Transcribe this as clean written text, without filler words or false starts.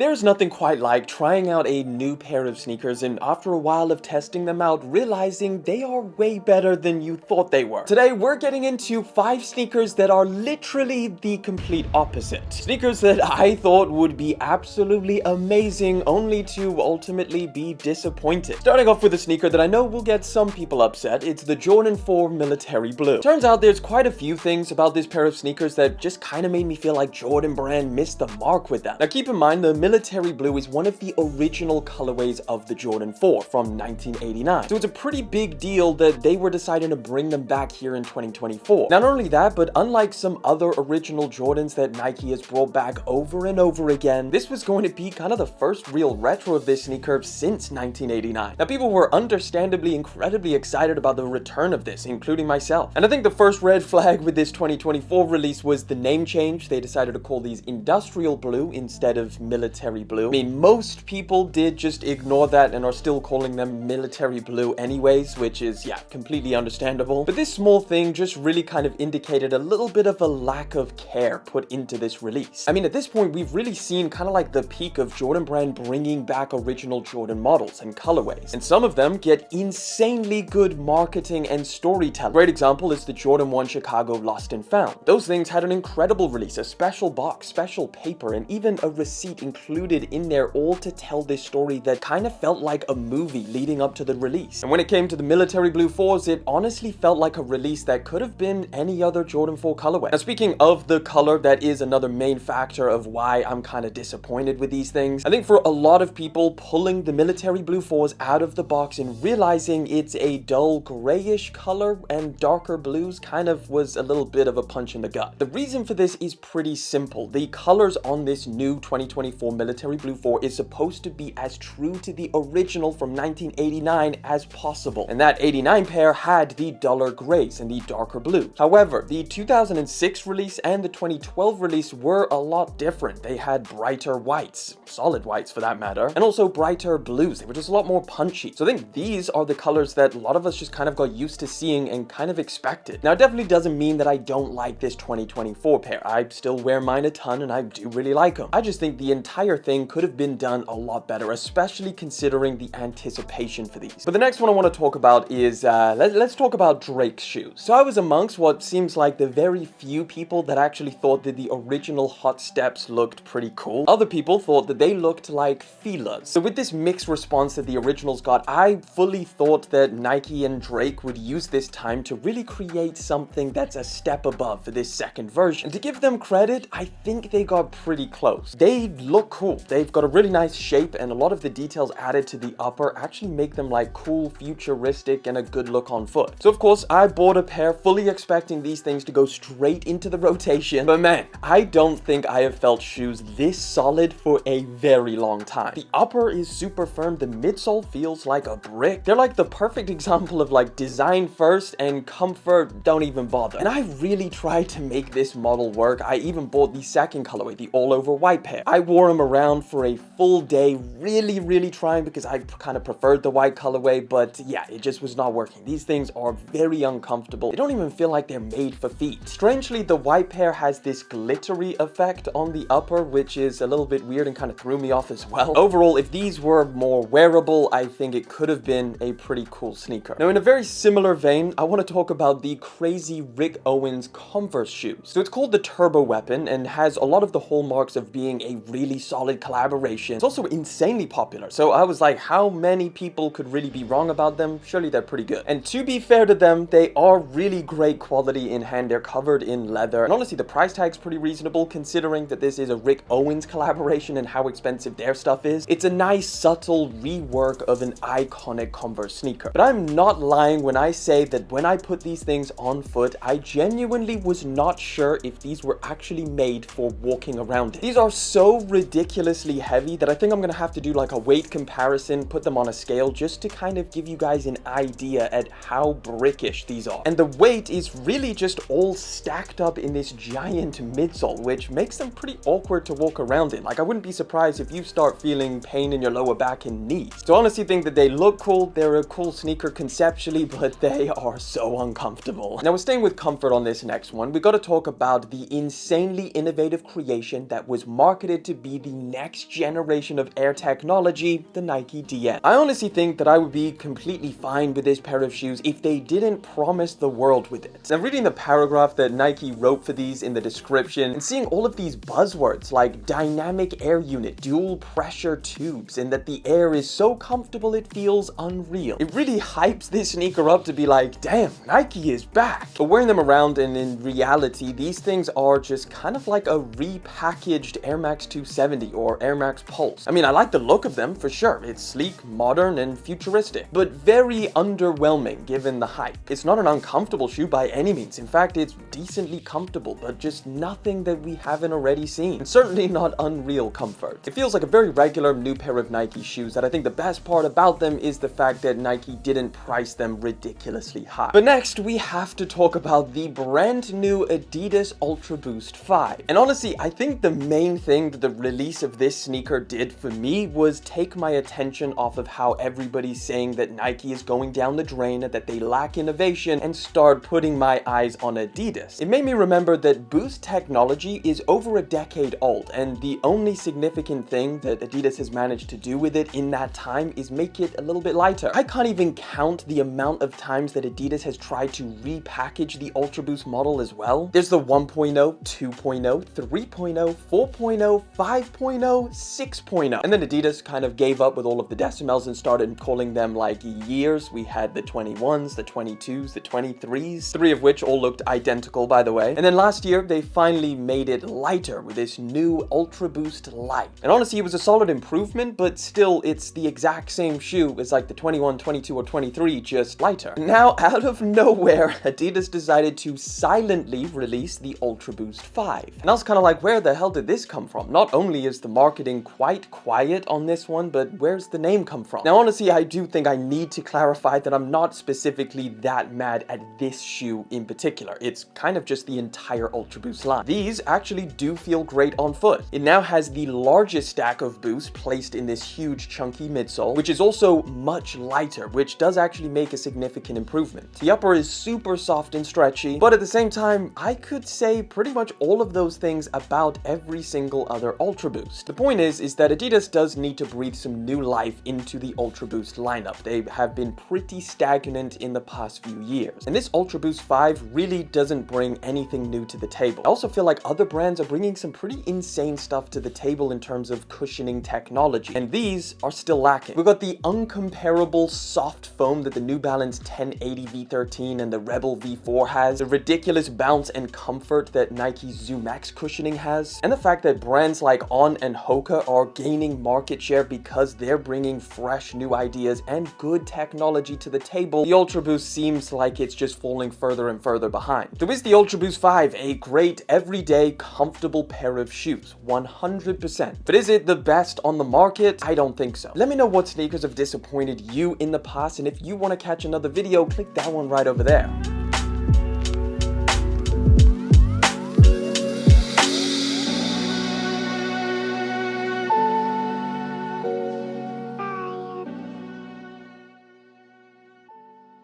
There's nothing quite like trying out a new pair of sneakers and after a while of testing them out, realizing they are way better than you thought they were. Today, we're getting into 5 sneakers that are literally the complete opposite. Sneakers that I thought would be absolutely amazing, only to ultimately be disappointed. Starting off with a sneaker that I know will get some people upset, it's the Jordan 4 Military Blue. Turns out there's quite a few things about this pair of sneakers that just kind of made me feel like Jordan brand missed the mark with them. Now keep in mind, the Military Blue is one of the original colorways of the Jordan 4 from 1989. So it's a pretty big deal that they were deciding to bring them back here in 2024. Not only that, but unlike some other original Jordans that Nike has brought back over and over again, this was going to be kind of the first real retro of this sneaker since 1989. Now people were understandably incredibly excited about the return of this, including myself. And I think the first red flag with this 2024 release was the name change. They decided to call these Industrial Blue instead of Military Blue. I mean, most people did just ignore that and are still calling them Military Blue anyways, which is, yeah, completely understandable. But this small thing just really kind of indicated a little bit of a lack of care put into this release. I mean, at this point, we've really seen kind of like the peak of Jordan brand bringing back original Jordan models and colorways. And some of them get insanely good marketing and storytelling. Great example is the Jordan 1 Chicago Lost and Found. Those things had an incredible release, a special box, special paper, and even a receipt included in there, all to tell this story that kind of felt like a movie leading up to the release. And when it came to the Military Blue 4s, it honestly felt like a release that could have been any other Jordan 4 colorway. Now speaking of the color, that is another main factor of why I'm kind of disappointed with these things. I think for a lot of people, pulling the Military Blue 4s out of the box and realizing it's a dull grayish color and darker blues kind of was a little bit of a punch in the gut. The reason for this is pretty simple. The colors on this new 2024 Military Blue 4 is supposed to be as true to the original from 1989 as possible. And that 89 pair had the duller grays and the darker blues. However, the 2006 release and the 2012 release were a lot different. They had brighter whites, solid whites for that matter, and also brighter blues. They were just a lot more punchy. So I think these are the colors that a lot of us just kind of got used to seeing and kind of expected. Now, it definitely doesn't mean that I don't like this 2024 pair. I still wear mine a ton and I do really like them. I just think the entire thing could have been done a lot better, especially considering the anticipation for these. But the next one I want to talk about is, let's talk about Drake's shoes. So I was amongst what seems like the very few people that actually thought that the original Hot Steps looked pretty cool. Other people thought that they looked like Fila's. So with this mixed response that the originals got, I fully thought that Nike and Drake would use this time to really create something that's a step above for this second version. And to give them credit, I think they got pretty close. They look cool. They've got a really nice shape, and a lot of the details added to the upper actually make them like cool, futuristic, and a good look on foot. So of course, I bought a pair fully expecting these things to go straight into the rotation, but man, I don't think I have felt shoes this solid for a very long time. The upper is super firm, the midsole feels like a brick. They're like the perfect example of like design first and comfort don't even bother. And I really tried to make this model work. I even bought the second colorway, the all over white pair. I wore them around for a full day, really trying because I kind of preferred the white colorway, but yeah, it just was not working. These things are very uncomfortable. They don't even feel like they're made for feet. Strangely, the white pair has this glittery effect on the upper, which is a little bit weird and kind of threw me off as well. Overall, if these were more wearable, I think it could have been a pretty cool sneaker. Now, in a very similar vein, I want to talk about the crazy Rick Owens Converse shoes. So it's called the Turbowpn and has a lot of the hallmarks of being a really solid collaboration. It's also insanely popular. So I was like, how many people could really be wrong about them? Surely they're pretty good. And to be fair to them, they are really great quality in hand. They're covered in leather. And honestly, the price tag's pretty reasonable considering that this is a Rick Owens collaboration and how expensive their stuff is. It's a nice, subtle rework of an iconic Converse sneaker. But I'm not lying when I say that when I put these things on foot, I genuinely was not sure if these were actually made for walking around in. These are so ridiculously heavy that I think I'm gonna have to do like a weight comparison, put them on a scale just to kind of give you guys an idea at how brickish these are. And the weight is really just all stacked up in this giant midsole, which makes them pretty awkward to walk around in. Like, I wouldn't be surprised if you start feeling pain in your lower back and knees. So I honestly think that they look cool, they're a cool sneaker conceptually, but they are so uncomfortable. Now we're staying with comfort on this next one. We got to talk about the insanely innovative creation that was marketed to be the the next generation of Air technology, the Nike DM. I honestly think that I would be completely fine with this pair of shoes if they didn't promise the world with it. Now, reading the paragraph that Nike wrote for these in the description and seeing all of these buzzwords like dynamic air unit, dual pressure tubes, and that the air is so comfortable it feels unreal, it really hypes this sneaker up to be like, damn, Nike is back. But wearing them around, and in reality, these things are just kind of like a repackaged Air Max 270 or Air Max Pulse. I mean, I like the look of them for sure. It's sleek, modern, and futuristic, but very underwhelming given the hype. It's not an uncomfortable shoe by any means. In fact, it's decently comfortable, but just nothing that we haven't already seen. And certainly not unreal comfort. It feels like a very regular new pair of Nike shoes that I think the best part about them is the fact that Nike didn't price them ridiculously high. But next, we have to talk about the brand new Adidas UltraBoost 5. And honestly, I think the main thing that the release of this sneaker did for me was take my attention off of how everybody's saying that Nike is going down the drain, that they lack innovation, and start putting my eyes on Adidas. It made me remember that Boost technology is over a decade old, and the only significant thing that Adidas has managed to do with it in that time is make it a little bit lighter. I can't even count the amount of times that Adidas has tried to repackage the UltraBoost model as well. There's the 1.0, 2.0, 3.0, 4.0, 5.0, 6.0. And then Adidas kind of gave up with all of the decimals and started calling them like years. We had the 21s, the 22s, the 23s, three of which all looked identical, by the way. And then last year, they finally made it lighter with this new UltraBoost Light. And honestly, it was a solid improvement, but still, it's the exact same shoe as like the 21, 22, or 23, just lighter. Now, out of nowhere, Adidas decided to silently release the UltraBoost 5. And I was kind of like, where the hell did this come from? Not only is the marketing quite quiet on this one, but where's the name come from? Now, honestly, I do think I need to clarify that I'm not specifically that mad at this shoe in particular. It's kind of just the entire UltraBoost line. These actually do feel great on foot. It now has the largest stack of boost placed in this huge chunky midsole, which is also much lighter, which does actually make a significant improvement. The upper is super soft and stretchy, but at the same time, I could say pretty much all of those things about every single other UltraBoost. The point is that Adidas does need to breathe some new life into the UltraBoost lineup. They have been pretty stagnant in the past few years, and this UltraBoost 5 really doesn't bring anything new to the table. I also feel like other brands are bringing some pretty insane stuff to the table in terms of cushioning technology, and these are still lacking. We've got the uncomparable soft foam that the New Balance 1080 V13 and the Rebel V4 has, the ridiculous bounce and comfort that Nike's Zoom X cushioning has, and the fact that brands like On and Hoka are gaining market share because they're bringing fresh new ideas and good technology to the table. The UltraBoost seems like it's just falling further and further behind. So is the UltraBoost 5 a great, everyday, comfortable pair of shoes? 100%. But is it the best on the market? I don't think so. Let me know what sneakers have disappointed you in the past, and if you want to catch another video, click that one right over there.